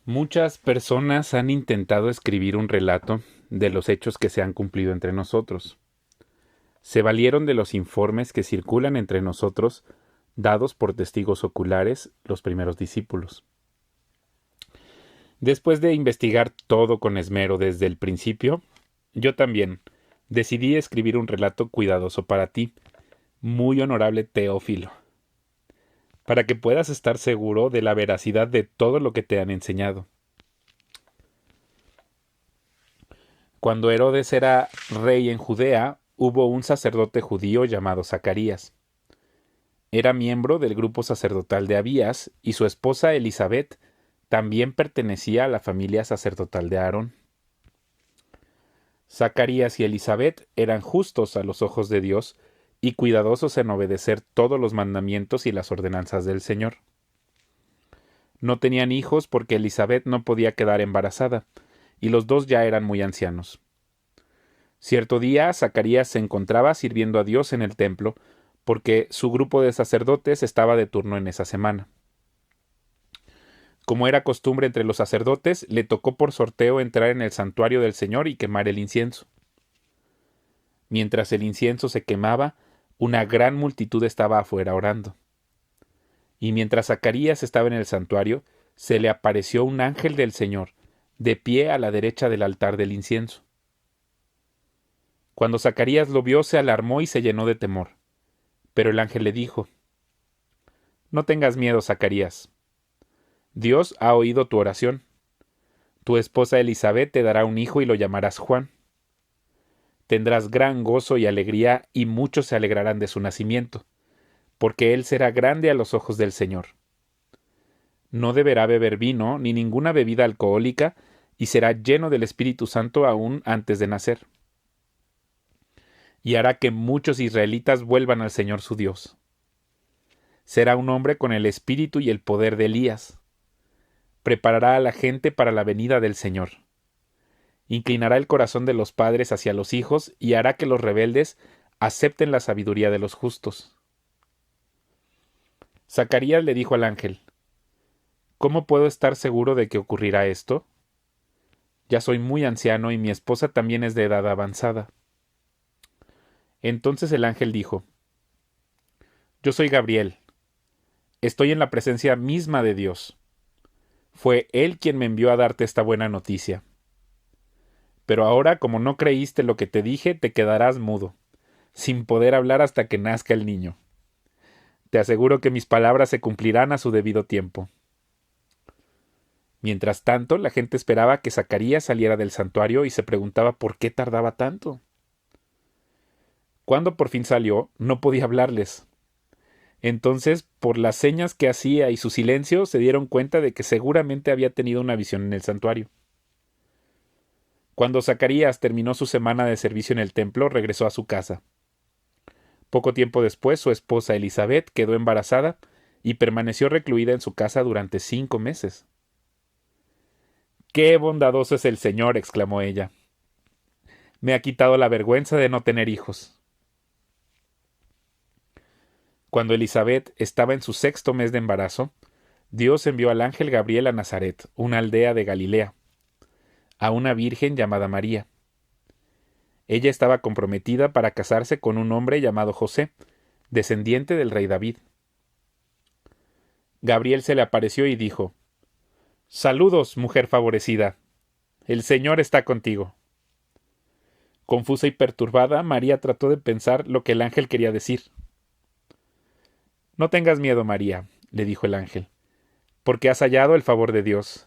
Muchas personas han intentado escribir un relato de los hechos que se han cumplido entre nosotros. Se valieron de los informes que circulan entre nosotros, dados por testigos oculares, los primeros discípulos. Después de investigar todo con esmero desde el principio, yo también decidí escribir un relato cuidadoso para ti, muy honorable Teófilo, para que puedas estar seguro de la veracidad de todo lo que te han enseñado. Cuando Herodes era rey en Judea, hubo un sacerdote judío llamado Zacarías. Era miembro del grupo sacerdotal de Abías y su esposa Elizabeth también pertenecía a la familia sacerdotal de Aarón. Zacarías y Elizabeth eran justos a los ojos de Dios y cuidadosos en obedecer todos los mandamientos y las ordenanzas del Señor. No tenían hijos porque Elizabeth no podía quedar embarazada, y los dos ya eran muy ancianos. Cierto día, Zacarías se encontraba sirviendo a Dios en el templo, porque su grupo de sacerdotes estaba de turno en esa semana. Como era costumbre entre los sacerdotes, le tocó por sorteo entrar en el santuario del Señor y quemar el incienso. Mientras el incienso se quemaba, una gran multitud estaba afuera orando. Y mientras Zacarías estaba en el santuario, se le apareció un ángel del Señor, de pie a la derecha del altar del incienso. Cuando Zacarías lo vio, se alarmó y se llenó de temor. Pero el ángel le dijo: No tengas miedo, Zacarías. Dios ha oído tu oración. Tu esposa Elizabeth te dará un hijo y lo llamarás Juan. Tendrás gran gozo y alegría, y muchos se alegrarán de su nacimiento, porque él será grande a los ojos del Señor. No deberá beber vino ni ninguna bebida alcohólica, y será lleno del Espíritu Santo aún antes de nacer. Y hará que muchos israelitas vuelvan al Señor su Dios. Será un hombre con el espíritu y el poder de Elías. Preparará a la gente para la venida del Señor. Inclinará el corazón de los padres hacia los hijos y hará que los rebeldes acepten la sabiduría de los justos. Zacarías le dijo al ángel: ¿Cómo puedo estar seguro de que ocurrirá esto? Ya soy muy anciano y mi esposa también es de edad avanzada. Entonces el ángel dijo: Yo soy Gabriel. Estoy en la presencia misma de Dios. Fue Él quien me envió a darte esta buena noticia. Pero ahora, como no creíste lo que te dije, te quedarás mudo, sin poder hablar hasta que nazca el niño. Te aseguro que mis palabras se cumplirán a su debido tiempo. Mientras tanto, la gente esperaba que Zacarías saliera del santuario y se preguntaba por qué tardaba tanto. Cuando por fin salió, no podía hablarles. Entonces, por las señas que hacía y su silencio, se dieron cuenta de que seguramente había tenido una visión en el santuario. Cuando Zacarías terminó su semana de servicio en el templo, regresó a su casa. Poco tiempo después, su esposa Elizabeth quedó embarazada y permaneció recluida en su casa durante 5 meses. ¡Qué bondadoso es el Señor!, exclamó ella. Me ha quitado la vergüenza de no tener hijos. Cuando Elizabeth estaba en su 6.º mes de embarazo, Dios envió al ángel Gabriel a Nazaret, una aldea de Galilea, a una virgen llamada María. Ella estaba comprometida para casarse con un hombre llamado José, descendiente del rey David. Gabriel se le apareció y dijo: Saludos, mujer favorecida. El Señor está contigo. Confusa y perturbada, María trató de pensar lo que el ángel quería decir. No tengas miedo, María, le dijo el ángel, porque has hallado el favor de Dios.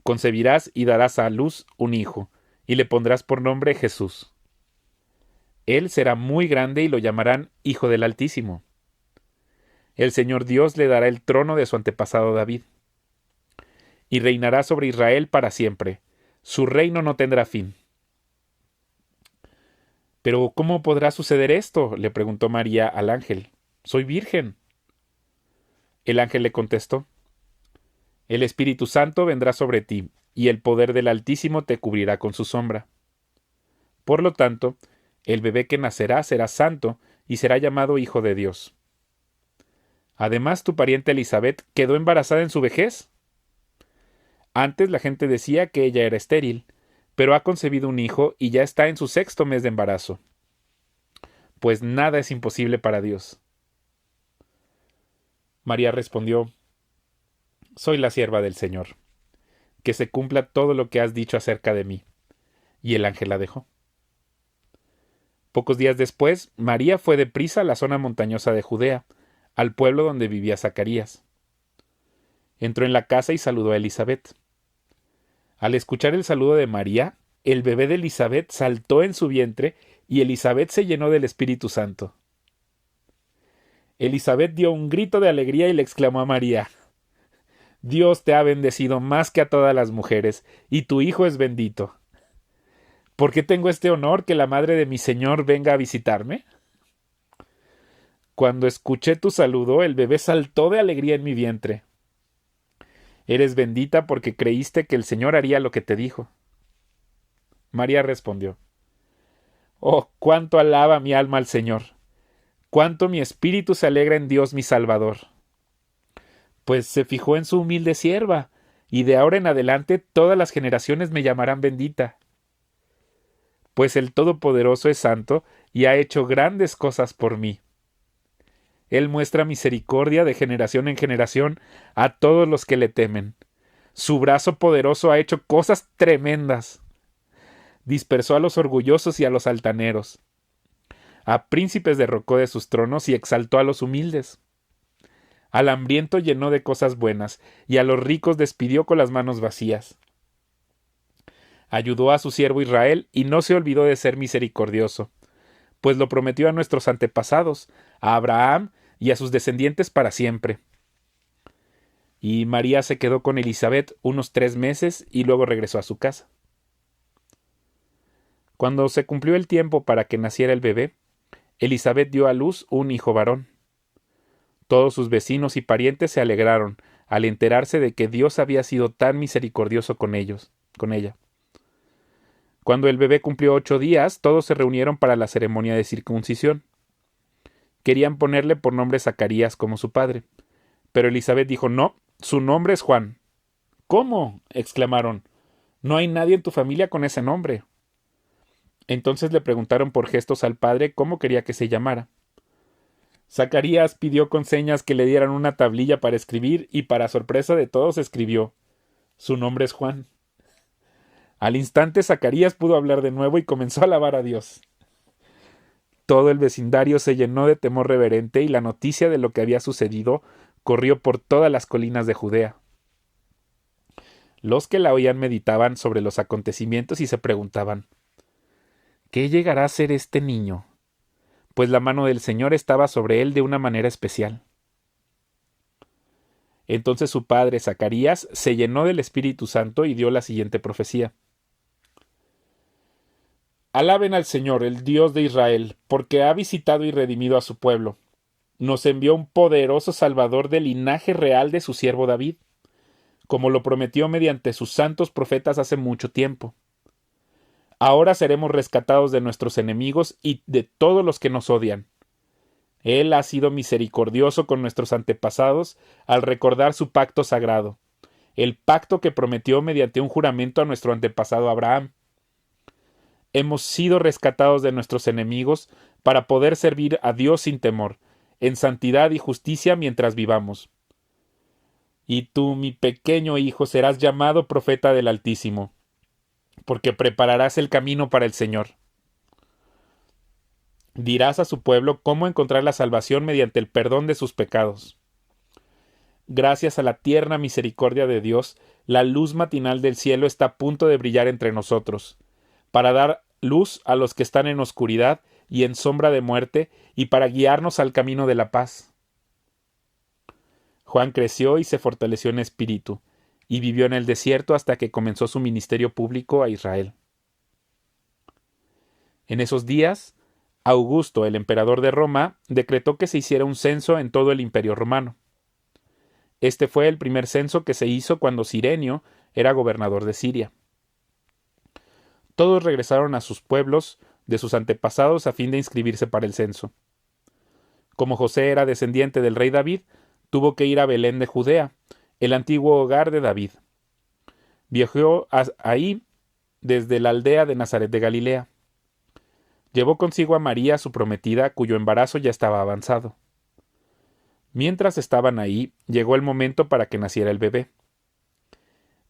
Concebirás y darás a luz un hijo, y le pondrás por nombre Jesús. Él será muy grande y lo llamarán Hijo del Altísimo. El Señor Dios le dará el trono de su antepasado David, y reinará sobre Israel para siempre. Su reino no tendrá fin. «¿Pero cómo podrá suceder esto?», le preguntó María al ángel. «Soy virgen». El ángel le contestó: «El Espíritu Santo vendrá sobre ti, y el poder del Altísimo te cubrirá con su sombra. Por lo tanto, el bebé que nacerá será santo y será llamado Hijo de Dios. Además, tu pariente Elizabeth quedó embarazada en su vejez. Antes la gente decía que ella era estéril, pero ha concebido un hijo y ya está en su 6º mes de embarazo. Pues nada es imposible para Dios. María respondió: Soy la sierva del Señor. Que se cumpla todo lo que has dicho acerca de mí. Y el ángel la dejó. Pocos días después, María fue deprisa a la zona montañosa de Judea, al pueblo donde vivía Zacarías. Entró en la casa y saludó a Elizabeth. Al escuchar el saludo de María, el bebé de Elizabeth saltó en su vientre y Elizabeth se llenó del Espíritu Santo. Elizabeth dio un grito de alegría y le exclamó a María: Dios te ha bendecido más que a todas las mujeres, y tu hijo es bendito. ¿Por qué tengo este honor que la madre de mi Señor venga a visitarme? Cuando escuché tu saludo, el bebé saltó de alegría en mi vientre. Eres bendita porque creíste que el Señor haría lo que te dijo. María respondió: Oh, cuánto alaba mi alma al Señor, cuánto mi espíritu se alegra en Dios mi Salvador. Pues se fijó en su humilde sierva, y de ahora en adelante todas las generaciones me llamarán bendita. Pues el Todopoderoso es santo y ha hecho grandes cosas por mí. Él muestra misericordia de generación en generación a todos los que le temen. Su brazo poderoso ha hecho cosas tremendas. Dispersó a los orgullosos y a los altaneros. A príncipes derrocó de sus tronos y exaltó a los humildes. Al hambriento llenó de cosas buenas, y a los ricos despidió con las manos vacías. Ayudó a su siervo Israel y no se olvidó de ser misericordioso, pues lo prometió a nuestros antepasados, a Abraham y a sus descendientes para siempre. Y María se quedó con Elizabeth unos 3 meses y luego regresó a su casa. Cuando se cumplió el tiempo para que naciera el bebé, Elizabeth dio a luz un hijo varón. Todos sus vecinos y parientes se alegraron al enterarse de que Dios había sido tan misericordioso con ella. Cuando el bebé cumplió 8 días, todos se reunieron para la ceremonia de circuncisión. Querían ponerle por nombre Zacarías como su padre, pero Elizabeth dijo: No, su nombre es Juan. ¿Cómo?, exclamaron. No hay nadie en tu familia con ese nombre. Entonces le preguntaron por gestos al padre cómo quería que se llamara. Zacarías pidió con señas que le dieran una tablilla para escribir y, para sorpresa de todos, escribió: Su nombre es Juan. Al instante Zacarías pudo hablar de nuevo y comenzó a alabar a Dios. Todo el vecindario se llenó de temor reverente y la noticia de lo que había sucedido corrió por todas las colinas de Judea. Los que la oían meditaban sobre los acontecimientos y se preguntaban: ¿qué llegará a ser este niño? Pues la mano del Señor estaba sobre él de una manera especial. Entonces su padre, Zacarías, se llenó del Espíritu Santo y dio la siguiente profecía: Alaben al Señor, el Dios de Israel, porque ha visitado y redimido a su pueblo. Nos envió un poderoso Salvador del linaje real de su siervo David, como lo prometió mediante sus santos profetas hace mucho tiempo. Ahora seremos rescatados de nuestros enemigos y de todos los que nos odian. Él ha sido misericordioso con nuestros antepasados al recordar su pacto sagrado, el pacto que prometió mediante un juramento a nuestro antepasado Abraham. Hemos sido rescatados de nuestros enemigos para poder servir a Dios sin temor, en santidad y justicia mientras vivamos. Y tú, mi pequeño hijo, serás llamado profeta del Altísimo, porque prepararás el camino para el Señor. Dirás a su pueblo cómo encontrar la salvación mediante el perdón de sus pecados. Gracias a la tierna misericordia de Dios, la luz matinal del cielo está a punto de brillar entre nosotros, para dar luz a los que están en oscuridad y en sombra de muerte, y para guiarnos al camino de la paz. Juan creció y se fortaleció en espíritu, y vivió en el desierto hasta que comenzó su ministerio público a Israel. En esos días, Augusto, el emperador de Roma, decretó que se hiciera un censo en todo el Imperio Romano. Este fue el primer censo que se hizo cuando Cirenio era gobernador de Siria. Todos regresaron a sus pueblos de sus antepasados a fin de inscribirse para el censo. Como José era descendiente del rey David, tuvo que ir a Belén de Judea, el antiguo hogar de David. Viajó ahí desde la aldea de Nazaret de Galilea. Llevó consigo a María, su prometida, cuyo embarazo ya estaba avanzado. Mientras estaban ahí, llegó el momento para que naciera el bebé.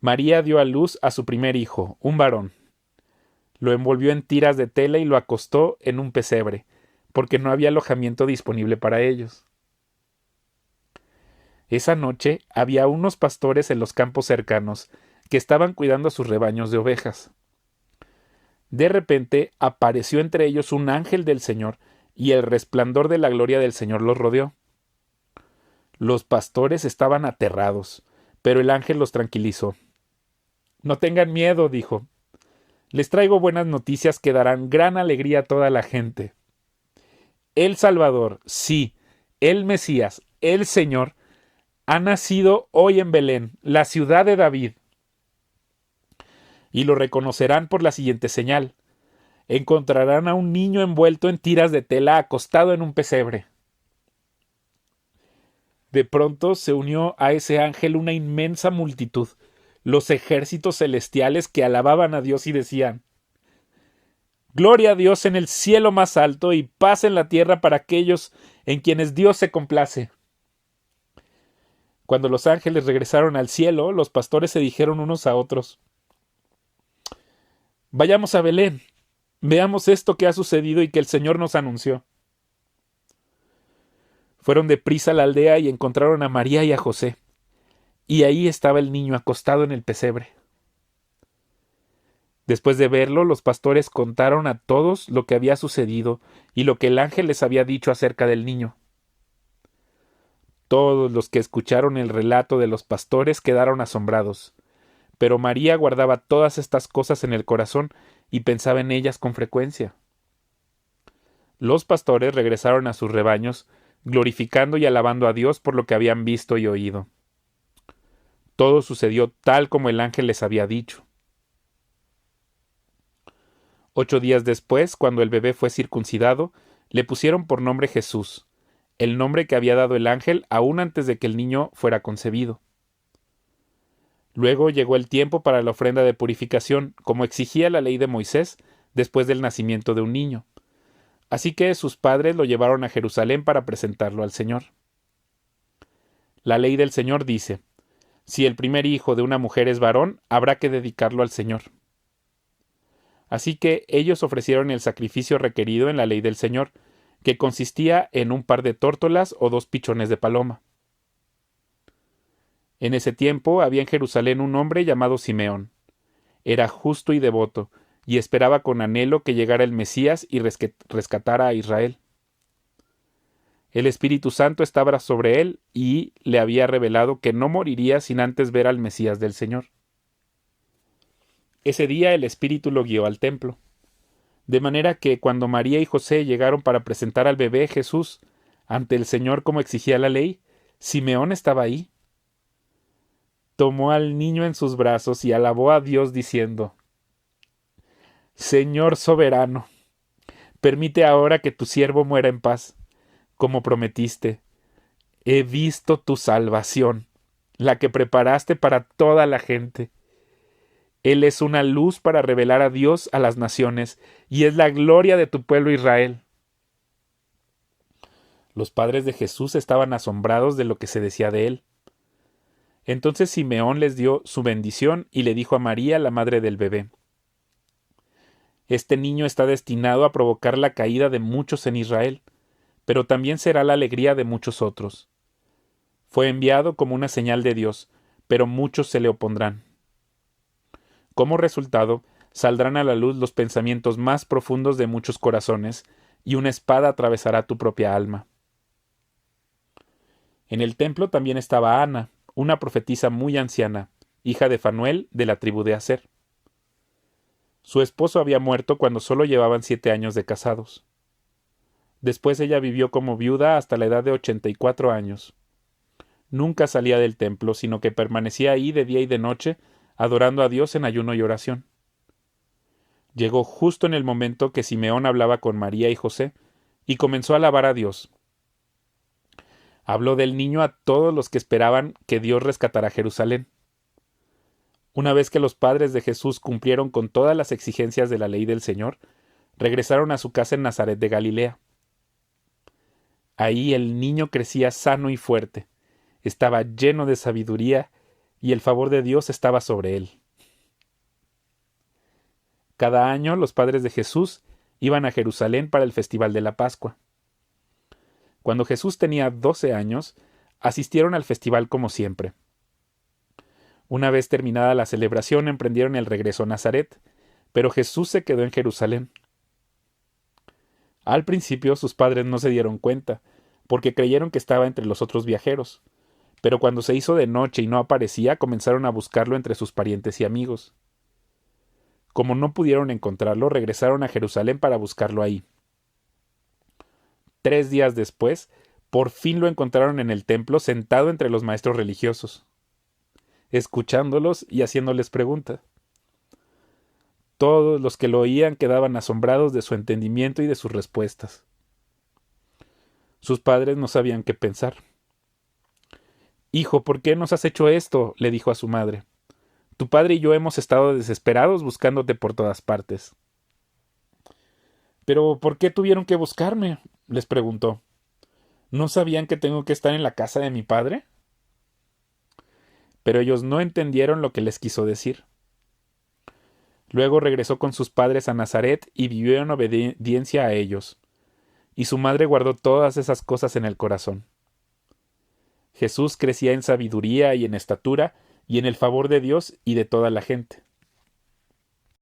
María dio a luz a su primer hijo, un varón. Lo envolvió en tiras de tela y lo acostó en un pesebre, porque no había alojamiento disponible para ellos. Esa noche había unos pastores en los campos cercanos que estaban cuidando sus rebaños de ovejas. De repente apareció entre ellos un ángel del Señor, y el resplandor de la gloria del Señor los rodeó. Los pastores estaban aterrados, pero el ángel los tranquilizó. No tengan miedo, dijo. Les traigo buenas noticias que darán gran alegría a toda la gente. El Salvador, sí, el Mesías, el Señor, ha nacido hoy en Belén, la ciudad de David. Y lo reconocerán por la siguiente señal. Encontrarán a un niño envuelto en tiras de tela acostado en un pesebre. De pronto se unió a ese ángel una inmensa multitud, los ejércitos celestiales que alababan a Dios y decían: Gloria a Dios en el cielo más alto y paz en la tierra para aquellos en quienes Dios se complace. Cuando los ángeles regresaron al cielo, los pastores se dijeron unos a otros: Vayamos a Belén, veamos esto que ha sucedido y que el Señor nos anunció. Fueron deprisa a la aldea y encontraron a María y a José, y ahí estaba el niño acostado en el pesebre. Después de verlo, los pastores contaron a todos lo que había sucedido y lo que el ángel les había dicho acerca del niño. Todos los que escucharon el relato de los pastores quedaron asombrados, pero María guardaba todas estas cosas en el corazón y pensaba en ellas con frecuencia. Los pastores regresaron a sus rebaños, glorificando y alabando a Dios por lo que habían visto y oído. Todo sucedió tal como el ángel les había dicho. 8 días después, cuando el bebé fue circuncidado, le pusieron por nombre Jesús, el nombre que había dado el ángel aún antes de que el niño fuera concebido. Luego llegó el tiempo para la ofrenda de purificación, como exigía la ley de Moisés, después del nacimiento de un niño. Así que sus padres lo llevaron a Jerusalén para presentarlo al Señor. La ley del Señor dice: si el primer hijo de una mujer es varón, habrá que dedicarlo al Señor. Así que ellos ofrecieron el sacrificio requerido en la ley del Señor, que consistía en un par de tórtolas o 2 pichones de paloma. En ese tiempo había en Jerusalén un hombre llamado Simeón. Era justo y devoto, y esperaba con anhelo que llegara el Mesías y rescatara a Israel. El Espíritu Santo estaba sobre él y le había revelado que no moriría sin antes ver al Mesías del Señor. Ese día el Espíritu lo guió al templo, de manera que cuando María y José llegaron para presentar al bebé Jesús ante el Señor como exigía la ley, Simeón estaba ahí. Tomó al niño en sus brazos y alabó a Dios diciendo: Señor soberano, permite ahora que tu siervo muera en paz, como prometiste. He visto tu salvación, la que preparaste para toda la gente. Él es una luz para revelar a Dios a las naciones, y es la gloria de tu pueblo Israel. Los padres de Jesús estaban asombrados de lo que se decía de él. Entonces Simeón les dio su bendición y le dijo a María, la madre del bebé: Este niño está destinado a provocar la caída de muchos en Israel, pero también será la alegría de muchos otros. Fue enviado como una señal de Dios, pero muchos se le opondrán. Como resultado, saldrán a la luz los pensamientos más profundos de muchos corazones, y una espada atravesará tu propia alma. En el templo también estaba Ana, una profetisa muy anciana, hija de Fanuel, de la tribu de Aser. Su esposo había muerto cuando solo llevaban 7 años de casados. Después ella vivió como viuda hasta la edad de 84 años. Nunca salía del templo, sino que permanecía ahí de día y de noche, adorando a Dios en ayuno y oración. Llegó justo en el momento que Simeón hablaba con María y José, y comenzó a alabar a Dios. Habló del niño a todos los que esperaban que Dios rescatara Jerusalén. Una vez que los padres de Jesús cumplieron con todas las exigencias de la ley del Señor, regresaron a su casa en Nazaret de Galilea. Ahí el niño crecía sano y fuerte, estaba lleno de sabiduría y el favor de Dios estaba sobre él. Cada año los padres de Jesús iban a Jerusalén para el festival de la Pascua. Cuando Jesús tenía 12 años, asistieron al festival como siempre. Una vez terminada la celebración, emprendieron el regreso a Nazaret, pero Jesús se quedó en Jerusalén. Al principio sus padres no se dieron cuenta, porque creyeron que estaba entre los otros viajeros, pero cuando se hizo de noche y no aparecía, comenzaron a buscarlo entre sus parientes y amigos. Como no pudieron encontrarlo, regresaron a Jerusalén para buscarlo ahí. 3 días después, por fin lo encontraron en el templo sentado entre los maestros religiosos, escuchándolos y haciéndoles preguntas. Todos los que lo oían quedaban asombrados de su entendimiento y de sus respuestas. Sus padres no sabían qué pensar. «Hijo, ¿por qué nos has hecho esto?», le dijo a su madre. «Tu padre y yo hemos estado desesperados buscándote por todas partes». «¿Pero por qué tuvieron que buscarme?», les preguntó. «¿No sabían que tengo que estar en la casa de mi padre?». Pero ellos no entendieron lo que les quiso decir. Luego regresó con sus padres a Nazaret y vivió en obediencia a ellos. Y su madre guardó todas esas cosas en el corazón. Jesús crecía en sabiduría y en estatura y en el favor de Dios y de toda la gente.